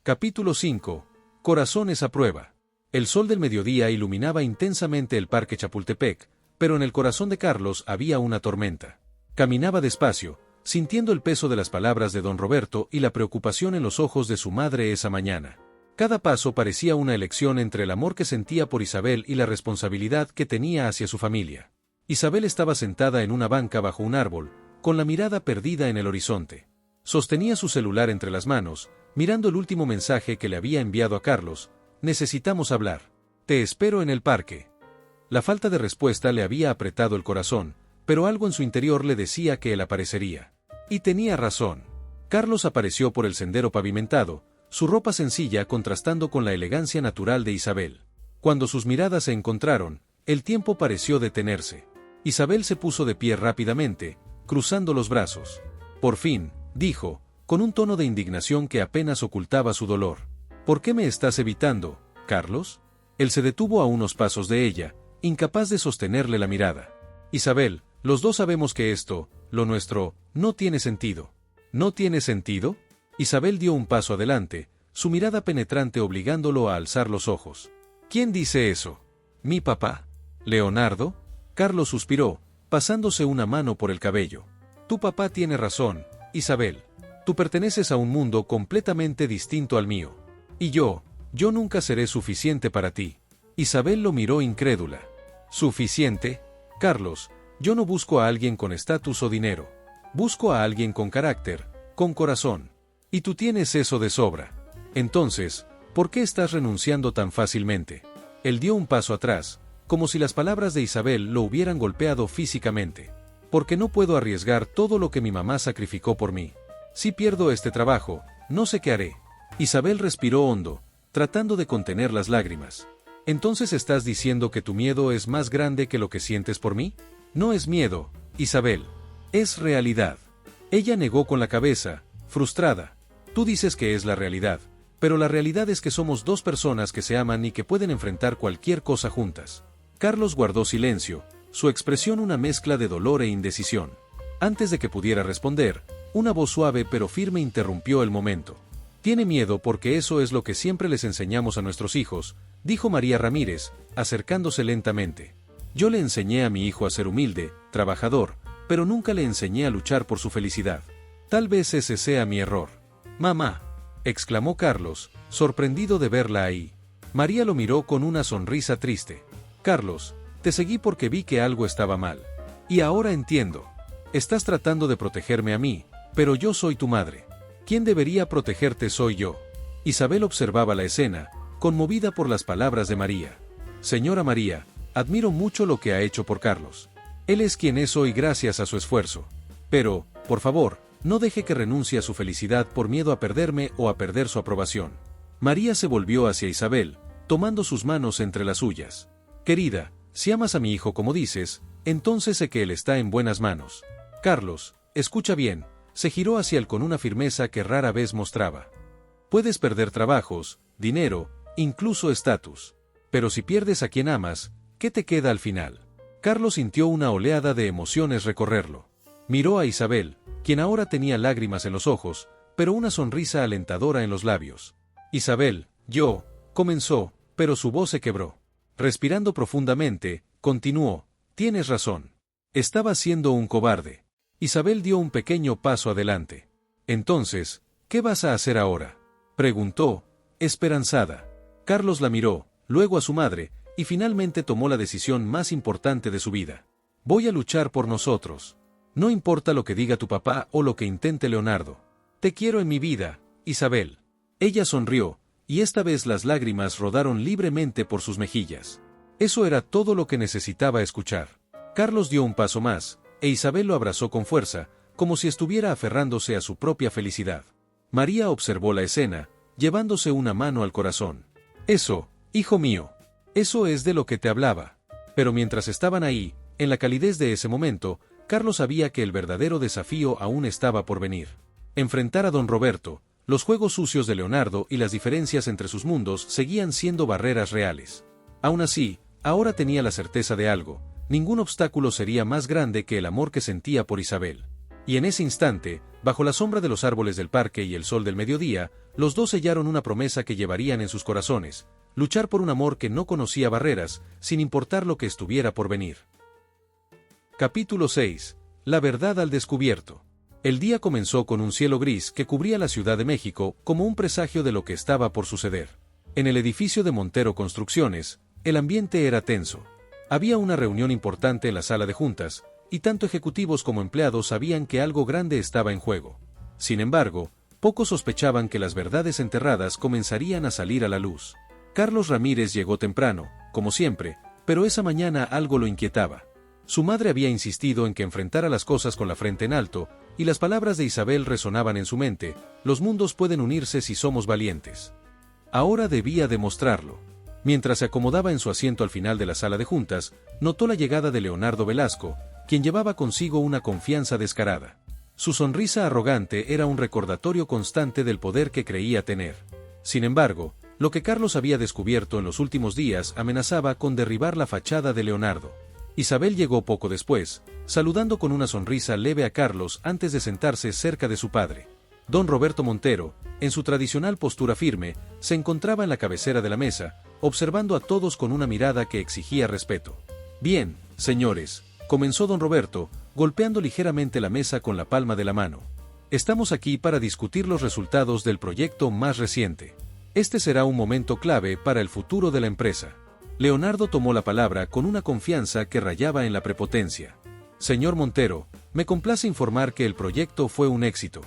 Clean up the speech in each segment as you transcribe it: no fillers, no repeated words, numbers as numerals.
Capítulo 5. Corazones a prueba. El sol del mediodía iluminaba intensamente el Parque Chapultepec, pero en el corazón de Carlos había una tormenta. Caminaba despacio, sintiendo el peso de las palabras de don Roberto y la preocupación en los ojos de su madre esa mañana. Cada paso parecía una elección entre el amor que sentía por Isabel y la responsabilidad que tenía hacia su familia. Isabel estaba sentada en una banca bajo un árbol, con la mirada perdida en el horizonte. Sostenía su celular entre las manos, mirando el último mensaje que le había enviado a Carlos: «Necesitamos hablar. Te espero en el parque». La falta de respuesta le había apretado el corazón, pero algo en su interior le decía que él aparecería. Y tenía razón. Carlos apareció por el sendero pavimentado, su ropa sencilla contrastando con la elegancia natural de Isabel. Cuando sus miradas se encontraron, el tiempo pareció detenerse. Isabel se puso de pie rápidamente, cruzando los brazos. «Por fin», dijo, con un tono de indignación que apenas ocultaba su dolor. «¿Por qué me estás evitando, Carlos?». Él se detuvo a unos pasos de ella, incapaz de sostenerle la mirada. «Isabel, los dos sabemos que esto, lo nuestro, no tiene sentido». «¿No tiene sentido?». Isabel dio un paso adelante, su mirada penetrante obligándolo a alzar los ojos. «¿Quién dice eso?». «¿Mi papá? ¿Leonardo?». Carlos suspiró, pasándose una mano por el cabello. «Tu papá tiene razón, Isabel. Tú perteneces a un mundo completamente distinto al mío. Y yo nunca seré suficiente para ti». Isabel lo miró incrédula. «¿Suficiente? Carlos, yo no busco a alguien con estatus o dinero. Busco a alguien con carácter, con corazón. Y tú tienes eso de sobra. Entonces, ¿por qué estás renunciando tan fácilmente?». Él dio un paso atrás, como si las palabras de Isabel lo hubieran golpeado físicamente. «Porque no puedo arriesgar todo lo que mi mamá sacrificó por mí. Si pierdo este trabajo, no sé qué haré». Isabel respiró hondo, tratando de contener las lágrimas. «¿Entonces estás diciendo que tu miedo es más grande que lo que sientes por mí?». «No es miedo, Isabel. Es realidad». Ella negó con la cabeza, frustrada. «Tú dices que es la realidad, pero la realidad es que somos dos personas que se aman y que pueden enfrentar cualquier cosa juntas». Carlos guardó silencio, su expresión una mezcla de dolor e indecisión. Antes de que pudiera responder, una voz suave pero firme interrumpió el momento. «Tiene miedo porque eso es lo que siempre les enseñamos a nuestros hijos», dijo María Ramírez, acercándose lentamente. «Yo le enseñé a mi hijo a ser humilde, trabajador, pero nunca le enseñé a luchar por su felicidad. Tal vez ese sea mi error». «Mamá», exclamó Carlos, sorprendido de verla ahí. María lo miró con una sonrisa triste. «Carlos, te seguí porque vi que algo estaba mal. Y ahora entiendo. Estás tratando de protegerme a mí, pero yo soy tu madre. Quien debería protegerte soy yo». Isabel observaba la escena, conmovida por las palabras de María. «Señora María, admiro mucho lo que ha hecho por Carlos. Él es quien es hoy gracias a su esfuerzo. Pero, por favor, no deje que renuncie a su felicidad por miedo a perderme o a perder su aprobación». María se volvió hacia Isabel, tomando sus manos entre las suyas. «Querida, si amas a mi hijo como dices, entonces sé que él está en buenas manos. Carlos, escucha bien», se giró hacia él con una firmeza que rara vez mostraba. «Puedes perder trabajos, dinero, incluso estatus. Pero si pierdes a quien amas, ¿qué te queda al final?». Carlos sintió una oleada de emociones recorrerlo. Miró a Isabel, quien ahora tenía lágrimas en los ojos, pero una sonrisa alentadora en los labios. «Isabel, yo», comenzó, pero su voz se quebró. Respirando profundamente, continuó: «Tienes razón. Estaba siendo un cobarde». Isabel dio un pequeño paso adelante. «Entonces, ¿qué vas a hacer ahora?», preguntó, esperanzada. Carlos la miró, luego a su madre, y finalmente tomó la decisión más importante de su vida. «Voy a luchar por nosotros. No importa lo que diga tu papá o lo que intente Leonardo. Te quiero en mi vida, Isabel». Ella sonrió, y esta vez las lágrimas rodaron libremente por sus mejillas. Eso era todo lo que necesitaba escuchar. Carlos dio un paso más, e Isabel lo abrazó con fuerza, como si estuviera aferrándose a su propia felicidad. María observó la escena, llevándose una mano al corazón. «Eso, hijo mío. Eso es de lo que te hablaba». Pero mientras estaban ahí, en la calidez de ese momento, Carlos sabía que el verdadero desafío aún estaba por venir. Enfrentar a don Roberto, los juegos sucios de Leonardo y las diferencias entre sus mundos seguían siendo barreras reales. Aún así, ahora tenía la certeza de algo: ningún obstáculo sería más grande que el amor que sentía por Isabel. Y en ese instante, bajo la sombra de los árboles del parque y el sol del mediodía, Los dos sellaron una promesa que llevarían en sus corazones: luchar por un amor que no conocía barreras, sin importar lo que estuviera por venir. Capítulo 6. La verdad al descubierto. El día comenzó con un cielo gris que cubría la Ciudad de México como un presagio de lo que estaba por suceder. En el edificio de Montero Construcciones, el ambiente era tenso. Había una reunión importante en la sala de juntas, y tanto ejecutivos como empleados sabían que algo grande estaba en juego. Sin embargo, pocos sospechaban que las verdades enterradas comenzarían a salir a la luz. Carlos Ramírez llegó temprano, como siempre, pero esa mañana algo lo inquietaba. Su madre había insistido en que enfrentara las cosas con la frente en alto, y las palabras de Isabel resonaban en su mente: los mundos pueden unirse si somos valientes. Ahora debía demostrarlo. Mientras se acomodaba en su asiento al final de la sala de juntas, notó la llegada de Leonardo Velasco, quien llevaba consigo una confianza descarada. Su sonrisa arrogante era un recordatorio constante del poder que creía tener. Sin embargo, lo que Carlos había descubierto en los últimos días amenazaba con derribar la fachada de Leonardo. Isabel llegó poco después, saludando con una sonrisa leve a Carlos antes de sentarse cerca de su padre. Don Roberto Montero, en su tradicional postura firme, se encontraba en la cabecera de la mesa, observando a todos con una mirada que exigía respeto. «Bien, señores», comenzó don Roberto, golpeando ligeramente la mesa con la palma de la mano. «Estamos aquí para discutir los resultados del proyecto más reciente. Este será un momento clave para el futuro de la empresa». Leonardo tomó la palabra con una confianza que rayaba en la prepotencia. «Señor Montero, me complace informar que el proyecto fue un éxito.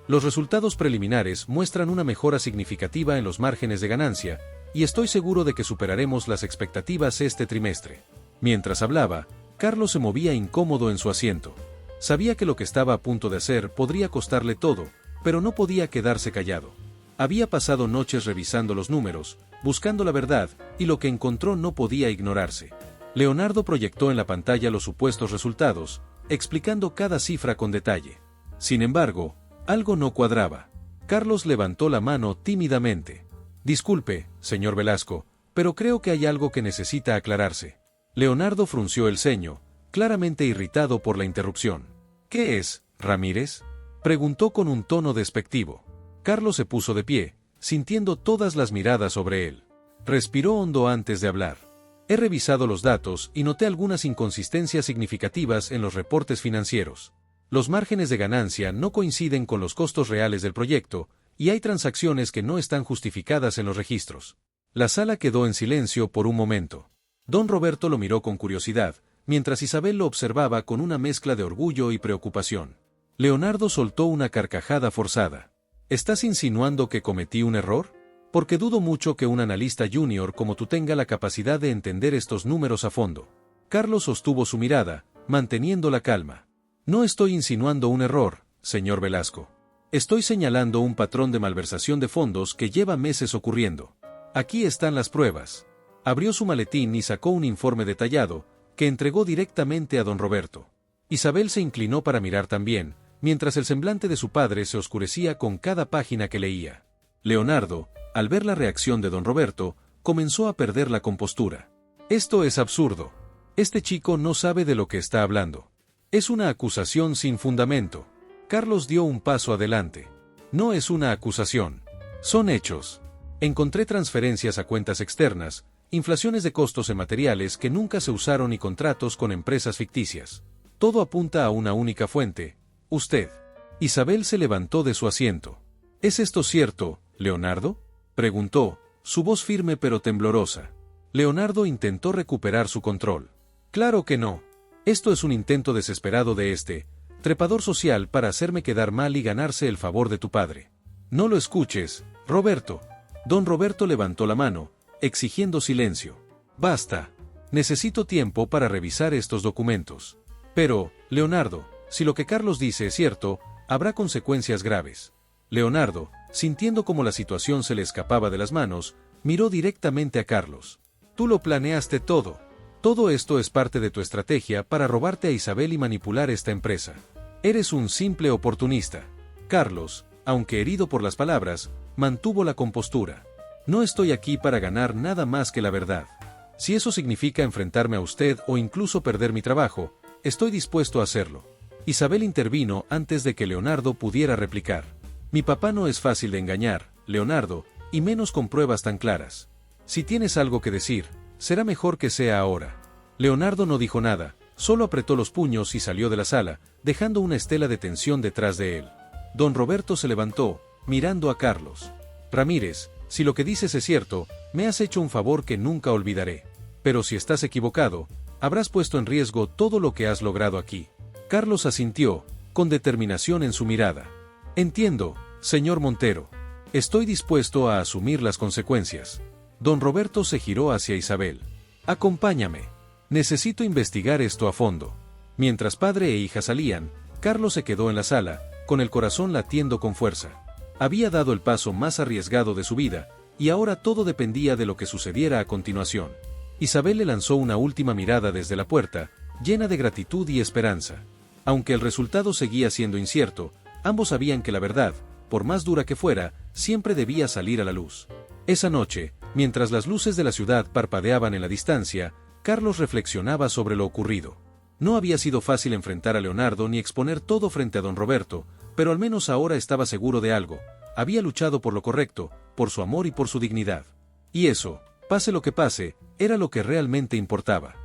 Los resultados preliminares muestran una mejora significativa en los márgenes de ganancia, y estoy seguro de que superaremos las expectativas este trimestre». Mientras hablaba, Carlos se movía incómodo en su asiento. Sabía que lo que estaba a punto de hacer podría costarle todo, pero no podía quedarse callado. Había pasado noches revisando los números, buscando la verdad, y lo que encontró no podía ignorarse. Leonardo proyectó en la pantalla los supuestos resultados, explicando cada cifra con detalle. Sin embargo, algo no cuadraba. Carlos levantó la mano tímidamente. «Disculpe, señor Velasco, pero creo que hay algo que necesita aclararse». Leonardo frunció el ceño, claramente irritado por la interrupción. «¿Qué es, Ramírez?», preguntó con un tono despectivo. Carlos se puso de pie, sintiendo todas las miradas sobre él. Respiró hondo antes de hablar. «He revisado los datos y noté algunas inconsistencias significativas en los reportes financieros. Los márgenes de ganancia no coinciden con los costos reales del proyecto, y hay transacciones que no están justificadas en los registros». La sala quedó en silencio por un momento. Don Roberto lo miró con curiosidad, mientras Isabel lo observaba con una mezcla de orgullo y preocupación. Leonardo soltó una carcajada forzada. «¿Estás insinuando que cometí un error? Porque dudo mucho que un analista junior como tú tenga la capacidad de entender estos números a fondo». Carlos sostuvo su mirada, manteniendo la calma. «No estoy insinuando un error, señor Velasco. Estoy señalando un patrón de malversación de fondos que lleva meses ocurriendo. Aquí están las pruebas». Abrió su maletín y sacó un informe detallado, que entregó directamente a don Roberto. Isabel se inclinó para mirar también, mientras el semblante de su padre se oscurecía con cada página que leía. Leonardo, al ver la reacción de don Roberto, comenzó a perder la compostura. «Esto es absurdo. Este chico no sabe de lo que está hablando. Es una acusación sin fundamento». Carlos dio un paso adelante. «No es una acusación. Son hechos. Encontré transferencias a cuentas externas, inflaciones de costos en materiales que nunca se usaron y contratos con empresas ficticias. Todo apunta a una única fuente: usted». Isabel se levantó de su asiento. «¿Es esto cierto, Leonardo?», preguntó, su voz firme pero temblorosa. Leonardo intentó recuperar su control. «Claro que no. Esto es un intento desesperado de este trepador social para hacerme quedar mal y ganarse el favor de tu padre. No lo escuches, Roberto». Don Roberto levantó la mano, exigiendo silencio. «Basta. Necesito tiempo para revisar estos documentos». «Pero, Leonardo, si lo que Carlos dice es cierto, habrá consecuencias graves». Leonardo, sintiendo como la situación se le escapaba de las manos, miró directamente a Carlos. «Tú lo planeaste todo. Todo esto es parte de tu estrategia para robarte a Isabel y manipular esta empresa. Eres un simple oportunista». Carlos, aunque herido por las palabras, mantuvo la compostura. «No estoy aquí para ganar nada más que la verdad. Si eso significa enfrentarme a usted o incluso perder mi trabajo, estoy dispuesto a hacerlo». Isabel intervino antes de que Leonardo pudiera replicar. «Mi papá no es fácil de engañar, Leonardo, y menos con pruebas tan claras. Si tienes algo que decir, será mejor que sea ahora. Leonardo no dijo nada, solo apretó los puños y salió de la sala, dejando una estela de tensión detrás de él. Don Roberto se levantó, mirando a Carlos. Ramírez, si lo que dices es cierto, me has hecho un favor que nunca olvidaré. Pero si estás equivocado, habrás puesto en riesgo todo lo que has logrado aquí. Carlos asintió, con determinación en su mirada. Entiendo, señor Montero. Estoy dispuesto a asumir las consecuencias. Don Roberto se giró hacia Isabel. Acompáñame. Necesito investigar esto a fondo. Mientras padre e hija salían, Carlos se quedó en la sala, con el corazón latiendo con fuerza. Había dado el paso más arriesgado de su vida, y ahora todo dependía de lo que sucediera a continuación. Isabel le lanzó una última mirada desde la puerta, llena de gratitud y esperanza. Aunque el resultado seguía siendo incierto, ambos sabían que la verdad, por más dura que fuera, siempre debía salir a la luz. Esa noche, mientras las luces de la ciudad parpadeaban en la distancia, Carlos reflexionaba sobre lo ocurrido. No había sido fácil enfrentar a Leonardo ni exponer todo frente a don Roberto, pero al menos ahora estaba seguro de algo. Había luchado por lo correcto, por su amor y por su dignidad. Y eso, pase lo que pase, era lo que realmente importaba.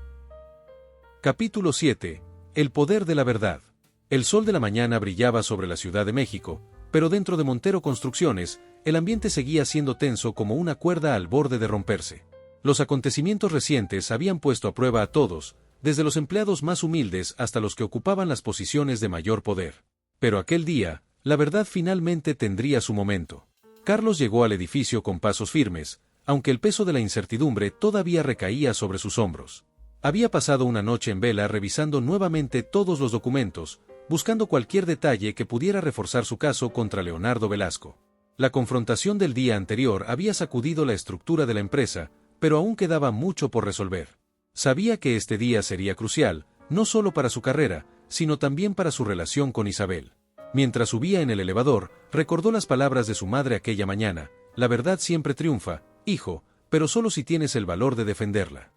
Capítulo 7. El poder de la verdad. El sol de la mañana brillaba sobre la Ciudad de México, pero dentro de Montero Construcciones, el ambiente seguía siendo tenso como una cuerda al borde de romperse. Los acontecimientos recientes habían puesto a prueba a todos, desde los empleados más humildes hasta los que ocupaban las posiciones de mayor poder. Pero aquel día, la verdad finalmente tendría su momento. Carlos llegó al edificio con pasos firmes, aunque el peso de la incertidumbre todavía recaía sobre sus hombros. Había pasado una noche en vela revisando nuevamente todos los documentos, buscando cualquier detalle que pudiera reforzar su caso contra Leonardo Velasco. La confrontación del día anterior había sacudido la estructura de la empresa, pero aún quedaba mucho por resolver. Sabía que este día sería crucial, no solo para su carrera, sino también para su relación con Isabel. Mientras subía en el elevador, recordó las palabras de su madre aquella mañana: la verdad siempre triunfa, hijo, pero solo si tienes el valor de defenderla.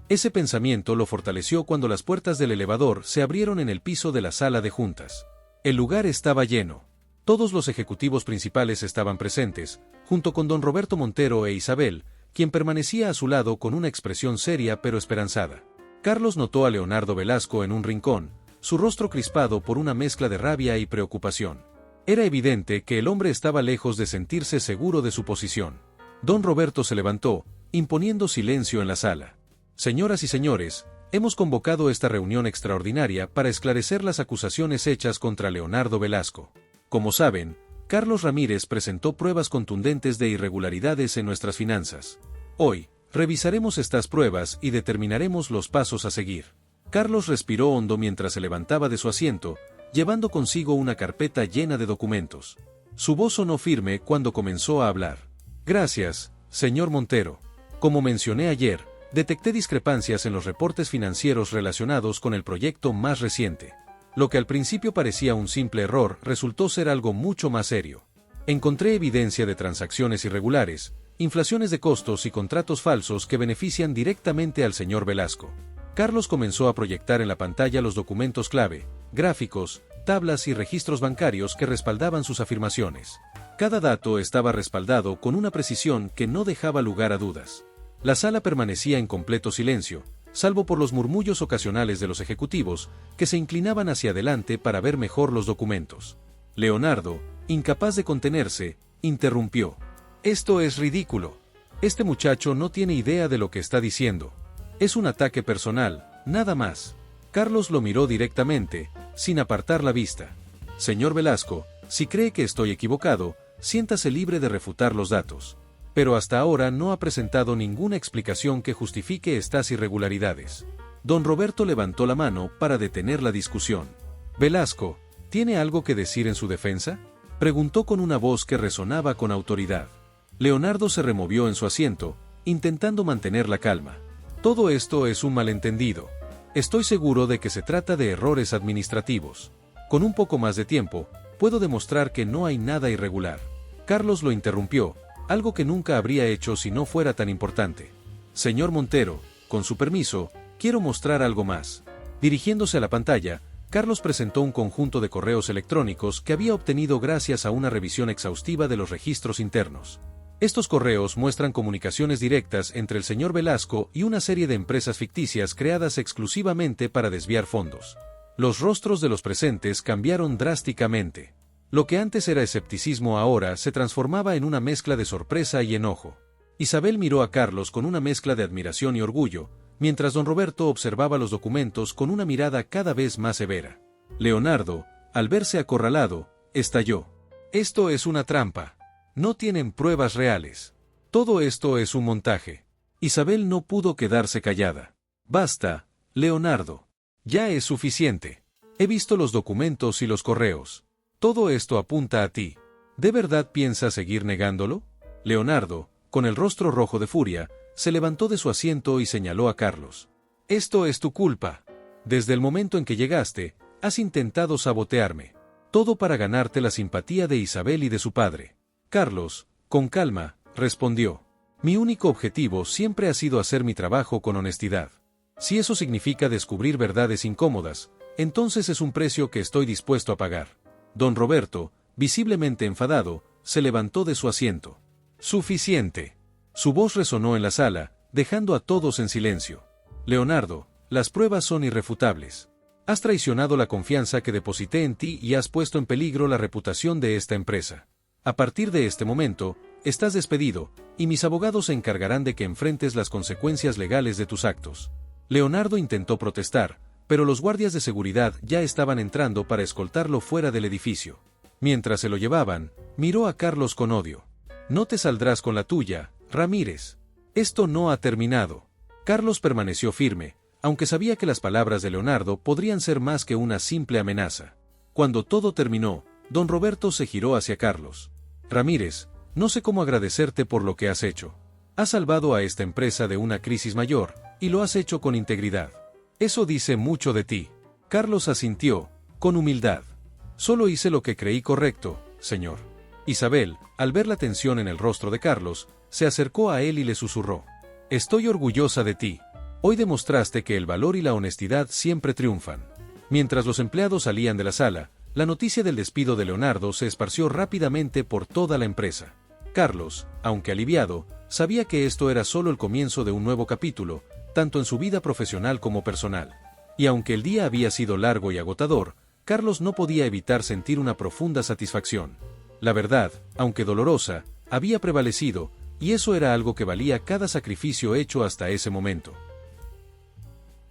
Ese pensamiento lo fortaleció cuando las puertas del elevador se abrieron en el piso de la sala de juntas. El lugar estaba lleno. Todos los ejecutivos principales estaban presentes, junto con don Roberto Montero e Isabel, quien permanecía a su lado con una expresión seria pero esperanzada. Carlos notó a Leonardo Velasco en un rincón, su rostro crispado por una mezcla de rabia y preocupación. Era evidente que el hombre estaba lejos de sentirse seguro de su posición. Don Roberto se levantó, imponiendo silencio en la sala. Señoras y señores, hemos convocado esta reunión extraordinaria para esclarecer las acusaciones hechas contra Leonardo Velasco. Como saben, Carlos Ramírez presentó pruebas contundentes de irregularidades en nuestras finanzas. Hoy, revisaremos estas pruebas y determinaremos los pasos a seguir. Carlos respiró hondo mientras se levantaba de su asiento, llevando consigo una carpeta llena de documentos. Su voz sonó firme cuando comenzó a hablar. Gracias, señor Montero. Como mencioné ayer, detecté discrepancias en los reportes financieros relacionados con el proyecto más reciente. Lo que al principio parecía un simple error resultó ser algo mucho más serio. Encontré evidencia de transacciones irregulares, inflaciones de costos y contratos falsos que benefician directamente al señor Velasco. Carlos comenzó a proyectar en la pantalla los documentos clave, gráficos, tablas y registros bancarios que respaldaban sus afirmaciones. Cada dato estaba respaldado con una precisión que no dejaba lugar a dudas. La sala permanecía en completo silencio, salvo por los murmullos ocasionales de los ejecutivos, que se inclinaban hacia adelante para ver mejor los documentos. Leonardo, incapaz de contenerse, interrumpió. Esto es ridículo. Este muchacho no tiene idea de lo que está diciendo. Es un ataque personal, nada más. Carlos lo miró directamente, sin apartar la vista. Señor Velasco, si cree que estoy equivocado, siéntase libre de refutar los datos. Pero hasta ahora no ha presentado ninguna explicación que justifique estas irregularidades. Don Roberto levantó la mano para detener la discusión. Velasco, ¿tiene algo que decir en su defensa?, preguntó con una voz que resonaba con autoridad. Leonardo se removió en su asiento, intentando mantener la calma. Todo esto es un malentendido. Estoy seguro de que se trata de errores administrativos. Con un poco más de tiempo, puedo demostrar que no hay nada irregular. Carlos lo interrumpió, algo que nunca habría hecho si no fuera tan importante. Señor Montero, con su permiso, quiero mostrar algo más. Dirigiéndose a la pantalla, Carlos presentó un conjunto de correos electrónicos que había obtenido gracias a una revisión exhaustiva de los registros internos. Estos correos muestran comunicaciones directas entre el señor Velasco y una serie de empresas ficticias creadas exclusivamente para desviar fondos. Los rostros de los presentes cambiaron drásticamente. Lo que antes era escepticismo ahora se transformaba en una mezcla de sorpresa y enojo. Isabel miró a Carlos con una mezcla de admiración y orgullo, mientras don Roberto observaba los documentos con una mirada cada vez más severa. Leonardo, al verse acorralado, estalló. Esto es una trampa. No tienen pruebas reales. Todo esto es un montaje. Isabel no pudo quedarse callada. Basta, Leonardo. Ya es suficiente. He visto los documentos y los correos. Todo esto apunta a ti. ¿De verdad piensas seguir negándolo? Leonardo, con el rostro rojo de furia, se levantó de su asiento y señaló a Carlos. Esto es tu culpa. Desde el momento en que llegaste, has intentado sabotearme. Todo para ganarte la simpatía de Isabel y de su padre. Carlos, con calma, respondió. Mi único objetivo siempre ha sido hacer mi trabajo con honestidad. Si eso significa descubrir verdades incómodas, entonces es un precio que estoy dispuesto a pagar. Don Roberto, visiblemente enfadado, se levantó de su asiento. Suficiente. Su voz resonó en la sala, dejando a todos en silencio. Leonardo, las pruebas son irrefutables. Has traicionado la confianza que deposité en ti y has puesto en peligro la reputación de esta empresa. A partir de este momento, estás despedido, y mis abogados se encargarán de que enfrentes las consecuencias legales de tus actos. Leonardo intentó protestar, pero los guardias de seguridad ya estaban entrando para escoltarlo fuera del edificio. Mientras se lo llevaban, miró a Carlos con odio. No te saldrás con la tuya, Ramírez. Esto no ha terminado. Carlos permaneció firme, aunque sabía que las palabras de Leonardo podrían ser más que una simple amenaza. Cuando todo terminó, don Roberto se giró hacia Carlos. Ramírez, no sé cómo agradecerte por lo que has hecho. Has salvado a esta empresa de una crisis mayor, y lo has hecho con integridad. Eso dice mucho de ti. Carlos asintió, con humildad. Solo hice lo que creí correcto, señor. Isabel, al ver la tensión en el rostro de Carlos, se acercó a él y le susurró. Estoy orgullosa de ti. Hoy demostraste que el valor y la honestidad siempre triunfan. Mientras los empleados salían de la sala, la noticia del despido de Leonardo se esparció rápidamente por toda la empresa. Carlos, aunque aliviado, sabía que esto era solo el comienzo de un nuevo capítulo, tanto en su vida profesional como personal. Y aunque el día había sido largo y agotador, Carlos no podía evitar sentir una profunda satisfacción. La verdad, aunque dolorosa, había prevalecido, y eso era algo que valía cada sacrificio hecho hasta ese momento.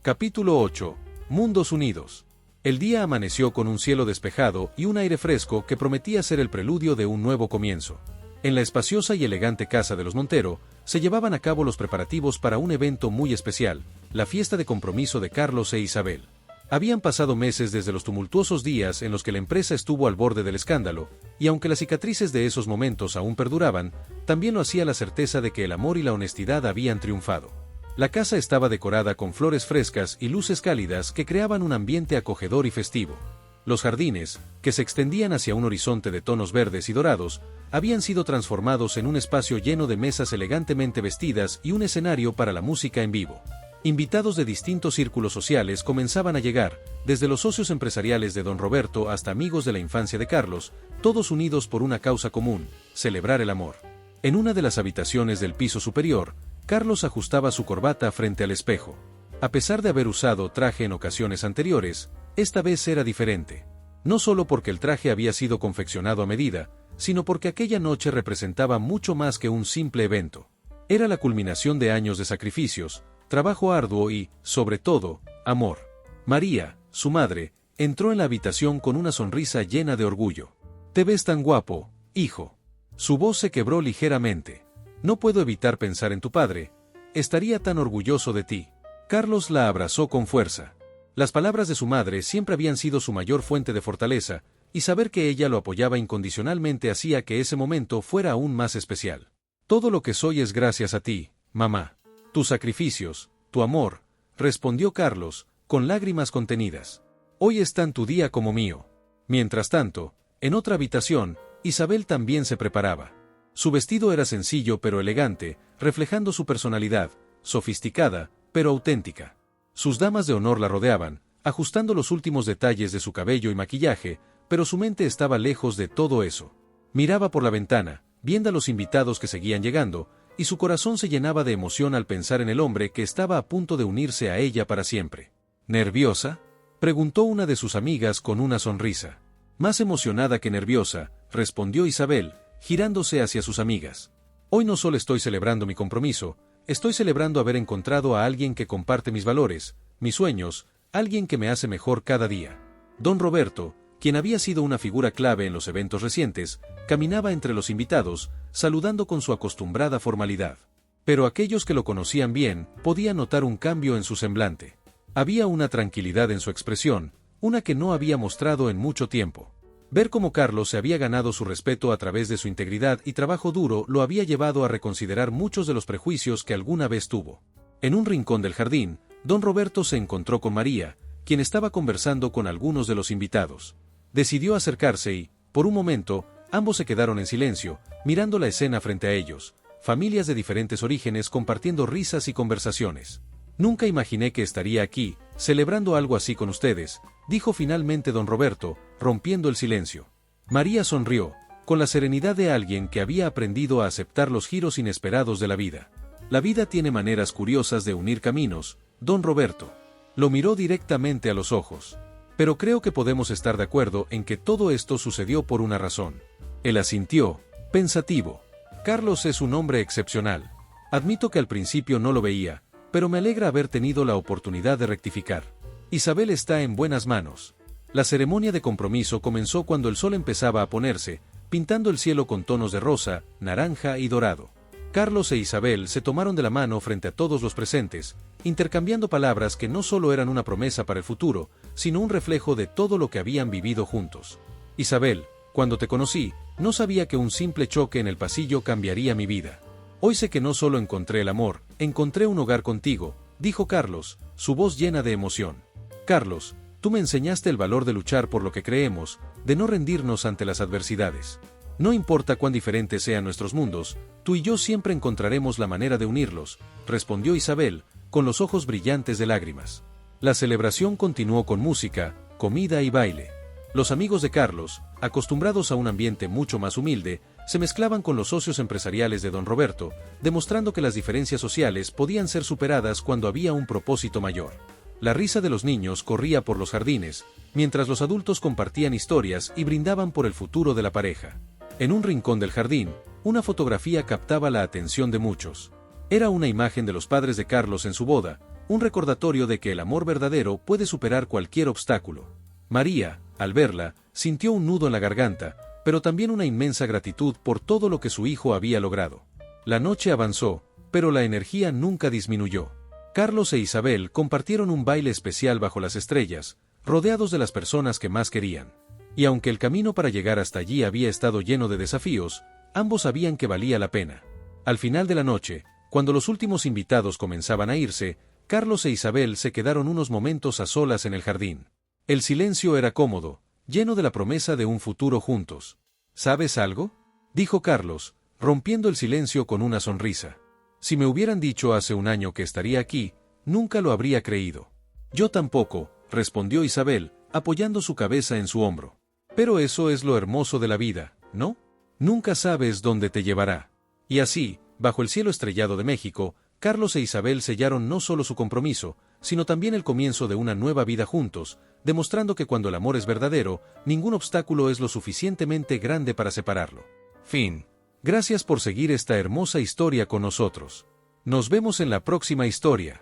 Capítulo 8. Mundos Unidos. El día amaneció con un cielo despejado y un aire fresco que prometía ser el preludio de un nuevo comienzo. En la espaciosa y elegante casa de los Montero, se llevaban a cabo los preparativos para un evento muy especial, la fiesta de compromiso de Carlos e Isabel. Habían pasado meses desde los tumultuosos días en los que la empresa estuvo al borde del escándalo, y aunque las cicatrices de esos momentos aún perduraban, también lo hacía la certeza de que el amor y la honestidad habían triunfado. La casa estaba decorada con flores frescas y luces cálidas que creaban un ambiente acogedor y festivo. Los jardines, que se extendían hacia un horizonte de tonos verdes y dorados, habían sido transformados en un espacio lleno de mesas elegantemente vestidas y un escenario para la música en vivo. Invitados de distintos círculos sociales comenzaban a llegar, desde los socios empresariales de don Roberto hasta amigos de la infancia de Carlos, todos unidos por una causa común, celebrar el amor. En una de las habitaciones del piso superior, Carlos ajustaba su corbata frente al espejo. A pesar de haber usado traje en ocasiones anteriores, esta vez era diferente. No solo porque el traje había sido confeccionado a medida, sino porque aquella noche representaba mucho más que un simple evento. Era la culminación de años de sacrificios, trabajo arduo y, sobre todo, amor. María, su madre, entró en la habitación con una sonrisa llena de orgullo. «Te ves tan guapo, hijo». Su voz se quebró ligeramente. «No puedo evitar pensar en tu padre. Estaría tan orgulloso de ti». Carlos la abrazó con fuerza. Las palabras de su madre siempre habían sido su mayor fuente de fortaleza, y saber que ella lo apoyaba incondicionalmente hacía que ese momento fuera aún más especial. «Todo lo que soy es gracias a ti, mamá. Tus sacrificios, tu amor», respondió Carlos, con lágrimas contenidas. «Hoy es tan tu día como mío». Mientras tanto, en otra habitación, Isabel también se preparaba. Su vestido era sencillo pero elegante, reflejando su personalidad, sofisticada, pero auténtica. Sus damas de honor la rodeaban, ajustando los últimos detalles de su cabello y maquillaje, pero su mente estaba lejos de todo eso. Miraba por la ventana, viendo a los invitados que seguían llegando, y su corazón se llenaba de emoción al pensar en el hombre que estaba a punto de unirse a ella para siempre. ¿Nerviosa?, preguntó una de sus amigas con una sonrisa. Más emocionada que nerviosa, respondió Isabel, girándose hacia sus amigas. Hoy no solo estoy celebrando mi compromiso, estoy celebrando haber encontrado a alguien que comparte mis valores, mis sueños, alguien que me hace mejor cada día. Don Roberto, quien había sido una figura clave en los eventos recientes, caminaba entre los invitados, saludando con su acostumbrada formalidad. Pero aquellos que lo conocían bien podían notar un cambio en su semblante. Había una tranquilidad en su expresión, una que no había mostrado en mucho tiempo. Ver cómo Carlos se había ganado su respeto a través de su integridad y trabajo duro lo había llevado a reconsiderar muchos de los prejuicios que alguna vez tuvo. En un rincón del jardín, don Roberto se encontró con María, quien estaba conversando con algunos de los invitados. Decidió acercarse y, por un momento, ambos se quedaron en silencio, mirando la escena frente a ellos, familias de diferentes orígenes compartiendo risas y conversaciones. Nunca imaginé que estaría aquí, celebrando algo así con ustedes, dijo finalmente don Roberto, rompiendo el silencio. María sonrió, con la serenidad de alguien que había aprendido a aceptar los giros inesperados de la vida. La vida tiene maneras curiosas de unir caminos, don Roberto. Lo miró directamente a los ojos. Pero creo que podemos estar de acuerdo en que todo esto sucedió por una razón. Él asintió, pensativo. Carlos es un hombre excepcional. Admito que al principio no lo veía, pero me alegra haber tenido la oportunidad de rectificar. Isabel está en buenas manos. La ceremonia de compromiso comenzó cuando el sol empezaba a ponerse, pintando el cielo con tonos de rosa, naranja y dorado. Carlos e Isabel se tomaron de la mano frente a todos los presentes, intercambiando palabras que no solo eran una promesa para el futuro, sino un reflejo de todo lo que habían vivido juntos. Isabel, cuando te conocí, no sabía que un simple choque en el pasillo cambiaría mi vida. Hoy sé que no solo encontré el amor, encontré un hogar contigo, dijo Carlos, su voz llena de emoción. Carlos, tú me enseñaste el valor de luchar por lo que creemos, de no rendirnos ante las adversidades. No importa cuán diferentes sean nuestros mundos, tú y yo siempre encontraremos la manera de unirlos, respondió Isabel, con los ojos brillantes de lágrimas. La celebración continuó con música, comida y baile. Los amigos de Carlos, acostumbrados a un ambiente mucho más humilde, se mezclaban con los socios empresariales de don Roberto, demostrando que las diferencias sociales podían ser superadas cuando había un propósito mayor. La risa de los niños corría por los jardines, mientras los adultos compartían historias y brindaban por el futuro de la pareja. En un rincón del jardín, una fotografía captaba la atención de muchos. Era una imagen de los padres de Carlos en su boda, un recordatorio de que el amor verdadero puede superar cualquier obstáculo. María, al verla, sintió un nudo en la garganta, pero también una inmensa gratitud por todo lo que su hijo había logrado. La noche avanzó, pero la energía nunca disminuyó. Carlos e Isabel compartieron un baile especial bajo las estrellas, rodeados de las personas que más querían. Y aunque el camino para llegar hasta allí había estado lleno de desafíos, ambos sabían que valía la pena. Al final de la noche, cuando los últimos invitados comenzaban a irse, Carlos e Isabel se quedaron unos momentos a solas en el jardín. El silencio era cómodo, lleno de la promesa de un futuro juntos. ¿Sabes algo?, dijo Carlos, rompiendo el silencio con una sonrisa. Si me hubieran dicho hace un año que estaría aquí, nunca lo habría creído. Yo tampoco, respondió Isabel, apoyando su cabeza en su hombro. Pero eso es lo hermoso de la vida, ¿no? Nunca sabes dónde te llevará. Y así, bajo el cielo estrellado de México, Carlos e Isabel sellaron no solo su compromiso, sino también el comienzo de una nueva vida juntos, demostrando que cuando el amor es verdadero, ningún obstáculo es lo suficientemente grande para separarlo. Fin. Gracias por seguir esta hermosa historia con nosotros. Nos vemos en la próxima historia.